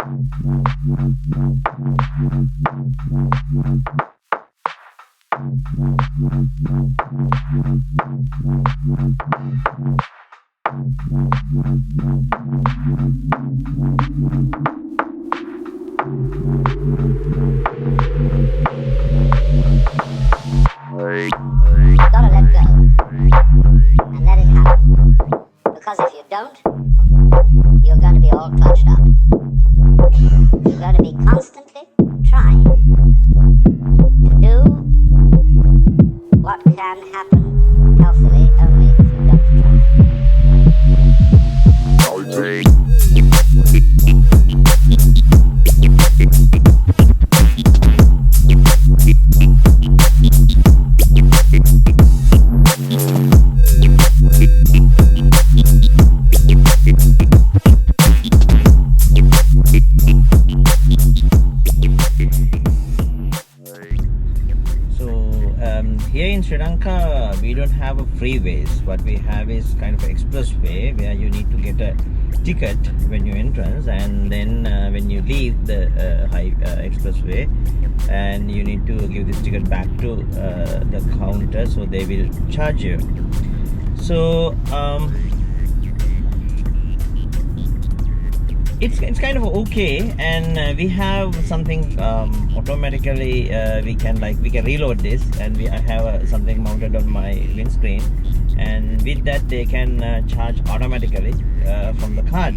Gotta let go and let it happen. Because if you don't, you're going to be all clutched up. You're going to be constantly trying to do what can happen healthily only if you don't try. Here in Sri Lanka, we don't have a freeways. What we have is kind of an expressway where you need to get a ticket when you entrance, and then when you leave the expressway, and you need to give this ticket back to the counter, so they will charge you. So it's kind of okay, and we have something automatically we can reload this, and I have something mounted on my windscreen, and with that they can charge automatically from the card.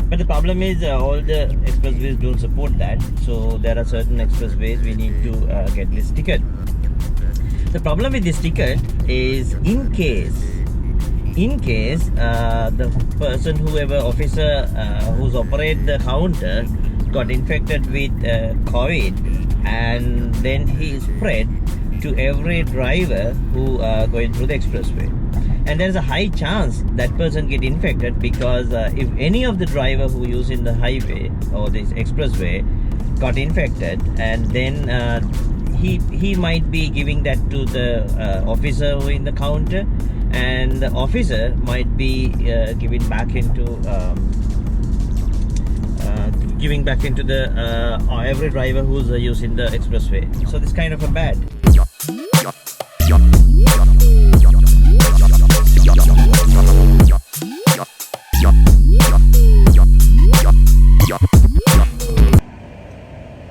But the problem is all the expressways don't support that, so there are certain expressways we need to get this ticket. The problem with this ticket is in case the person, whoever officer who's operate the counter got infected with COVID, and then he spread to every driver who going through the expressway, and there's a high chance that person get infected, because if any of the driver who using the highway or this expressway got infected, and then he might be giving that to the officer who in the counter, and the officer might be giving back into the every driver who's using the expressway. So this kind of a bad.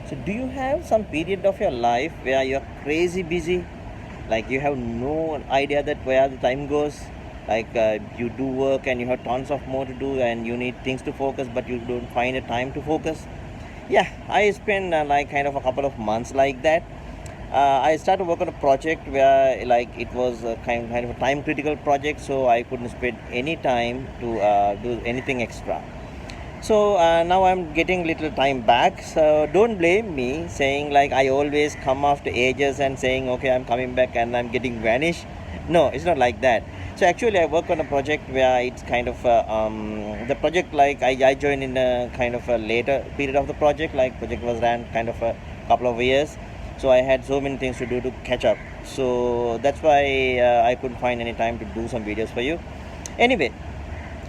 So do you have some period of your life where you're crazy busy? Like you have no idea that where the time goes, like you do work and you have tons of more to do, and you need things to focus, but you don't find a time to focus. Yeah, I spent like kind of a couple of months like that. I started work on a project where like it was a kind of a time critical project, so I couldn't spend any time to do anything extra. So now I'm getting little time back, so don't blame me saying like I always come after ages and saying okay, I'm coming back and I'm getting vanished. No, it's not like that. So actually I work on a project where it's kind of the project, like I joined in a kind of a later period of the project, like project was ran kind of a couple of years, so I had so many things to do to catch up. So that's why I couldn't find any time to do some videos for you. Anyway,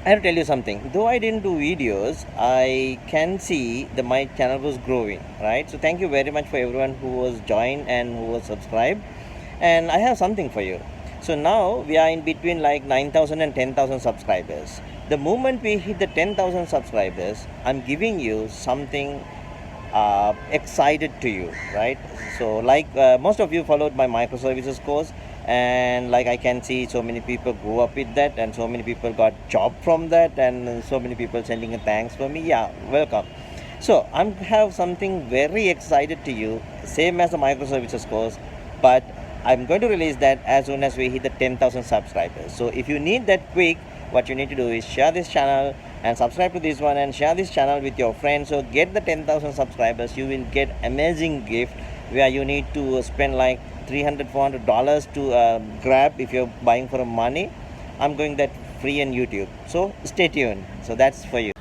I have to tell you something. Though I didn't do videos, I can see that my channel was growing, right? So thank you very much for everyone who was joined and who was subscribed. And I have something for you. So now we are in between like 9,000 and 10,000 subscribers. The moment we hit the 10,000 subscribers, I'm giving you something excited to you, right? So like most of you followed my Microservices course, and like I can see so many people grew up with that, and so many people got job from that, and so many people sending a thanks for me. Yeah, welcome. So I have something very excited to you, same as the Microservices course, but I'm going to release that as soon as we hit the 10,000 subscribers. So if you need that quick, what you need to do is share this channel and subscribe to this one, and share this channel with your friends. So get the 10,000 subscribers, you will get amazing gift where you need to spend like $300-400 to grab if you're buying for money. I'm going that free on YouTube, so stay tuned. So that's for you.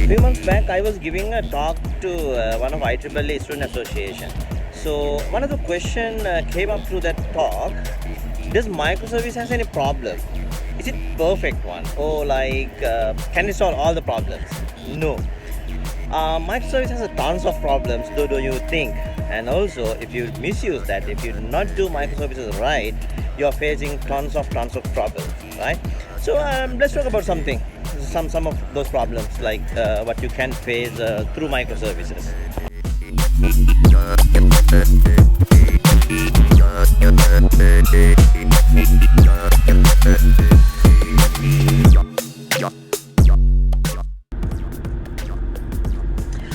Few months back I was giving a talk to one of IEEE Student Association. So one of the question came up through that talk: does microservice has any problem? Is it perfect one, or like can it solve all the problems? No. Microservice has a tons of problems, though do you think? And also, if you misuse that, if you do not do microservices right, you're facing tons of problems, right? So let's talk about some of those problems, like what you can face through microservices.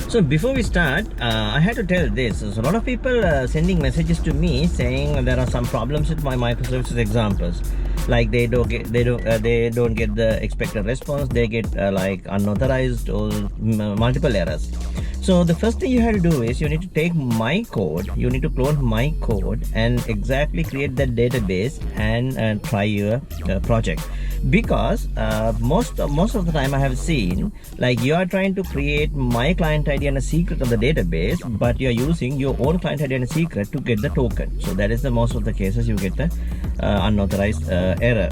So before we start, I had to tell this. So a lot of people sending messages to me saying there are some problems with my microservices examples, like they don't get the expected response. They get like unauthorized or multiple errors. So the first thing you have to do is you need to take my code. You need to clone my code and exactly create that database and try your project. Because most of the time I have seen, like, you are trying to create my client ID and a secret of the database, but you are using your own client ID and a secret to get the token. So that is the most of the cases you get the unauthorized error.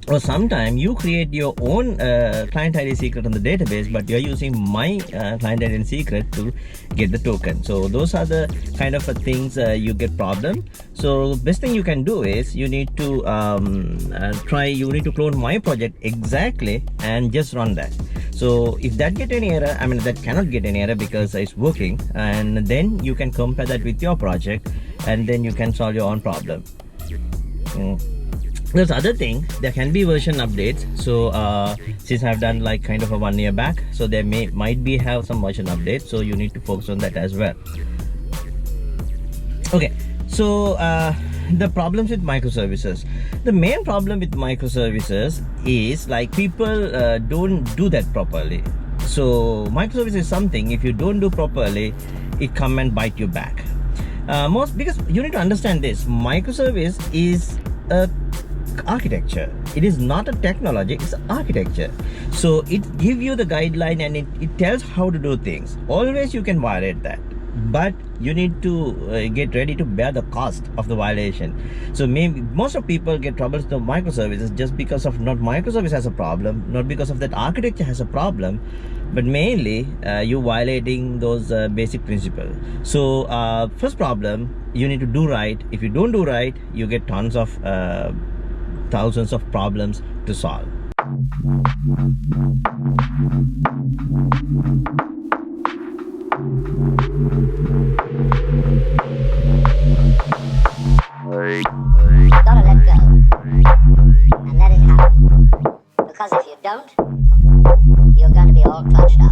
Or sometimes you create your own client ID secret on the database, but you're using my client ID and secret to get the token. So those are the kind of things you get problem. So best thing you can do is you need to you need to clone my project exactly and just run that. So if that get any error, I mean that cannot get any error because it's working, and then you can compare that with your project, and then you can solve your own problem. There's other thing, there can be version updates. So since I've done like kind of a 1 year back, so there might be have some version updates, so you need to focus on that as well. Okay, so the problems with microservices. The main problem with microservices is like people don't do that properly. So microservice is something, if you don't do properly, it come and bite you back. Because you need to understand this, microservice is a architecture. It is not a technology, it's architecture. So it gives you the guideline and it tells how to do things. Always you can violate that, but you need to get ready to bear the cost of the violation. So maybe most of people get troubles with microservices just because of not microservice has a problem, not because of that architecture has a problem, but mainly you violating those basic principles. So first problem, you need to do right. If you don't do right, you get tons of thousands of problems to solve. You gotta let go and let it happen. Because if you don't, you're going to be all clutched up.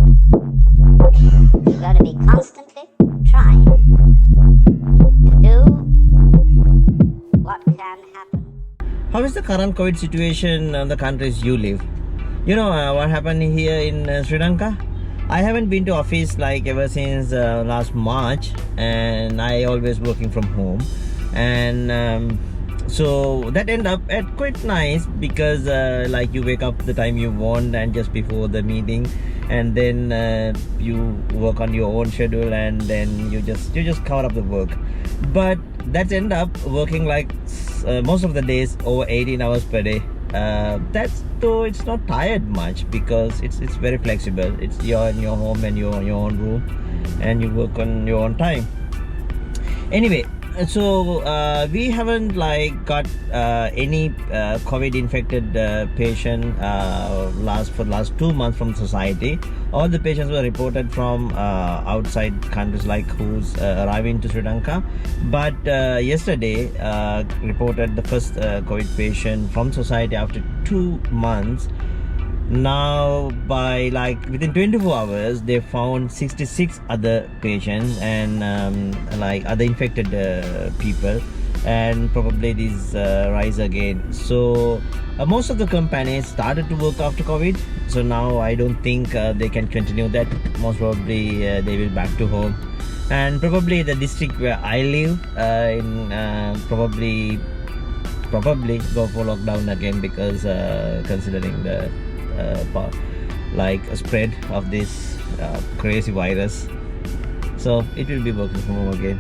You're going to be constantly trying to do what can happen. How is the current COVID situation in the countries you live? You know what happened here in Sri Lanka? I haven't been to office like ever since last March, and I always working from home, and so that end up at quite nice because like you wake up the time you want and just before the meeting, and then you work on your own schedule, and then you just cover up the work. But that's end up working like most of the days over 18 hours per day. That's though it's not tired much because it's very flexible. You're in your home and you're in your own room and you work on your own time. Anyway, so we haven't like got any COVID infected patient for the last 2 months from society. All the patients were reported from outside countries, like who's arriving to Sri Lanka. But yesterday reported the first COVID patient from society after 2 months. Now by like within 24 hours they found 66 other patients and like other infected people, and probably these rise again. So most of the companies started to work after COVID, so now I don't think they can continue that. Most probably they will back to home, and probably the district where I live in probably go for lockdown again, because considering the like a spread of this crazy virus. So it will be working from home again.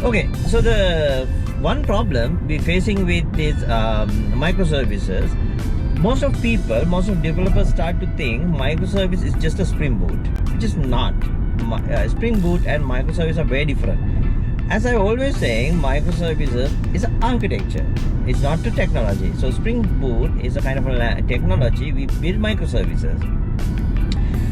Okay, so the one problem we're facing with these microservices, most of developers start to think microservice is just a Spring Boot, which is not. Spring Boot and microservice are very different. As I always saying, microservices is an architecture. It's not the technology. So Spring Boot is a kind of a technology. We build microservices.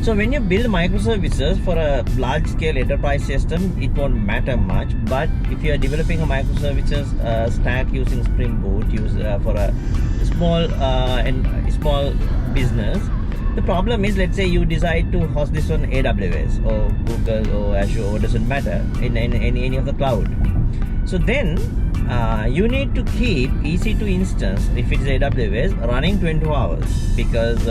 So when you build microservices for a large-scale enterprise system, it won't matter much. But if you are developing a microservices stack using Spring Boot, for a small business, the problem is, let's say you decide to host this on AWS or Google or Azure, or doesn't matter, in any of the cloud. So then you need to keep EC2 instance, if it's AWS, running 24 hours, because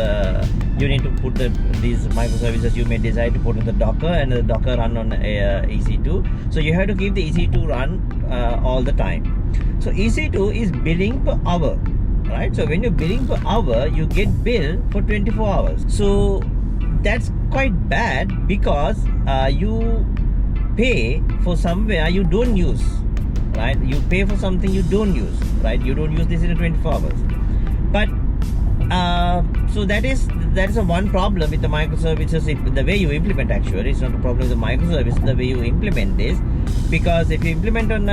you need to put these microservices you may decide to put in the Docker, and the Docker run on EC2. So you have to keep the EC2 run all the time. So EC2 is billing per hour. Right, so when you're billing per hour, you get billed for 24 hours. So that's quite bad, because you pay for somewhere you don't use, right? You pay for something you don't use, right? You don't use this in 24 hours. But so that is a one problem with the microservices. If the way you implement, actually, it's not a problem with the microservice, the way you implement this. Because if you implement on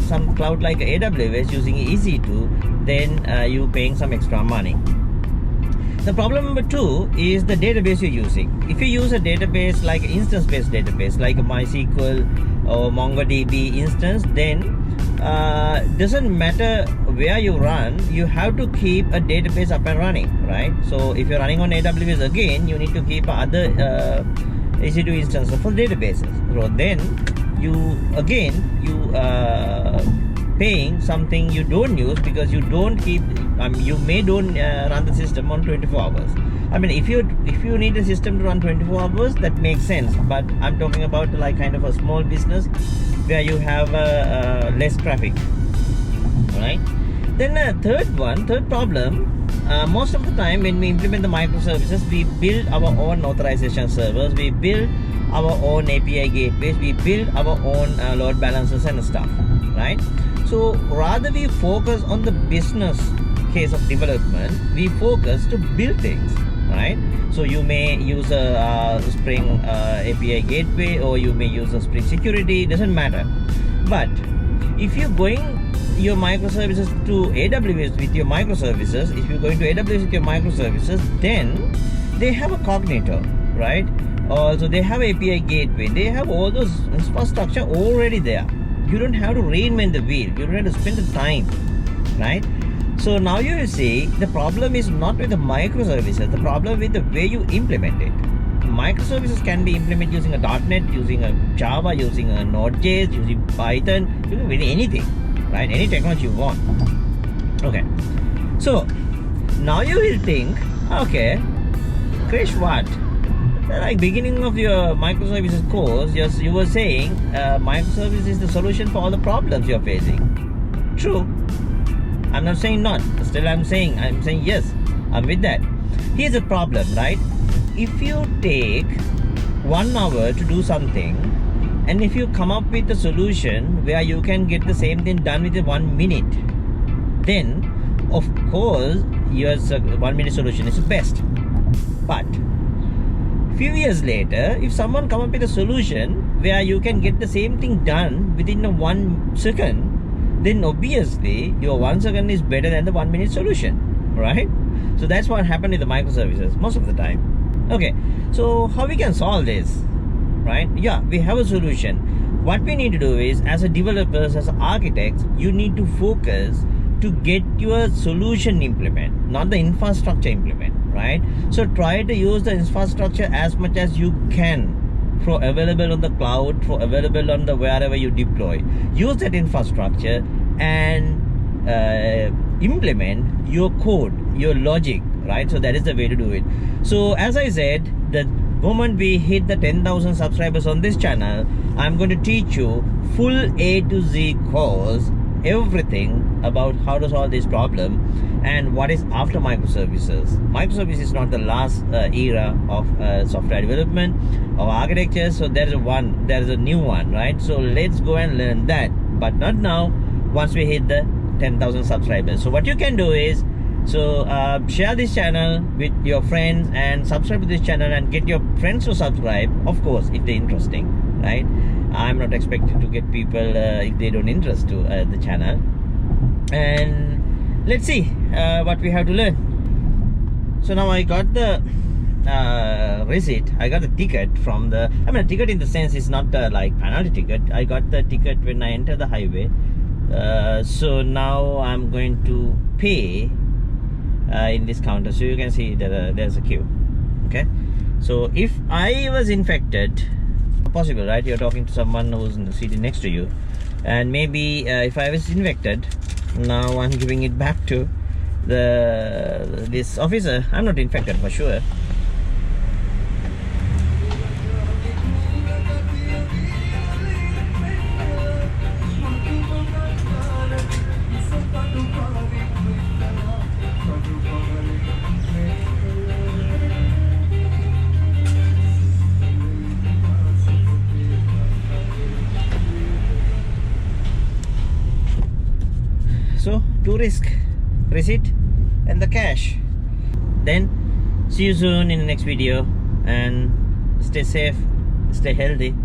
some cloud like AWS using EC2, then you're paying some extra money. The problem number 2 is the database you're using. If you use a database like instance-based database like MySQL or MongoDB instance, then doesn't matter where you run, you have to keep a database up and running, right? So if you're running on AWS, again, you need to keep other EC2 instances for databases. So then you paying something you don't use, because you don't keep, you may don't run the system on 24 hours. I mean, if you need a system to run 24 hours, that makes sense. But I'm talking about like kind of a small business where you have less traffic, right? Then third problem, most of the time when we implement the microservices, we build our own authorization servers, we build our own API gateways, we build our own load balancers and stuff, right? So rather we focus on the business case of development, we focus to build things, right? So you may use a Spring API gateway, or you may use a Spring security, doesn't matter. But if you're going your microservices to AWS with your microservices, if you're going to AWS with your microservices, then they have a cognitor, right? Also they have API gateway, they have all those infrastructure already there. You don't have to reinvent the wheel, you don't have to spend the time, right? So now you will see the problem is not with the microservices, the problem with the way you implement it. Microservices can be implemented using a .NET, using a Java, using a Node.js, using Python, using anything, right? Any technology you want. Okay. So now you will think, okay, Krish, what? Like beginning of your microservices course, you were saying microservice is the solution for all the problems you're facing. True. I'm not saying not. Still I'm saying yes, I'm with that. Here's the problem, right? If you take 1 hour to do something, and if you come up with a solution where you can get the same thing done within 1 minute, then of course your 1 minute solution is the best. But few years later, if someone come up with a solution where you can get the same thing done within 1 second, then obviously your 1 second is better than the 1 minute solution, right? So that's what happened with the microservices most of the time. Okay, so how we can solve this, right? Yeah, we have a solution. What we need to do is, as a developers, as architects, you need to focus to get your solution implement, not the infrastructure implement, right? So try to use the infrastructure as much as you can, for available on the cloud, for available on the wherever you deploy. Use that infrastructure and implement your code, your logic, right? So that is the way to do it. So as I said, the moment we hit the 10,000 subscribers on this channel, I'm going to teach you full A to Z course everything about how to solve this problem and what is after microservices. Microservice is not the last era of software development or architecture. So there is a new one, right? So let's go and learn that, but not now. Once we hit the 10,000 subscribers. So what you can do is, share this channel with your friends and subscribe to this channel and get your friends to subscribe, of course, if they're interesting, right? I'm not expected to get people if they don't interest to the channel. And let's see what we have to learn. So now I got the receipt. I got the ticket from the, ticket in the sense is not like penalty ticket. I got the ticket when I enter the highway. So now I'm going to pay in this counter. So you can see that there's a queue. Okay, so if I was infected, possible, right? You're talking to someone who's sitting next to you, and maybe if I was infected, now I'm giving it back to this officer. I'm not infected for sure. So, to risk, receipt and the cash. Then see you soon in the next video, and stay safe, stay healthy.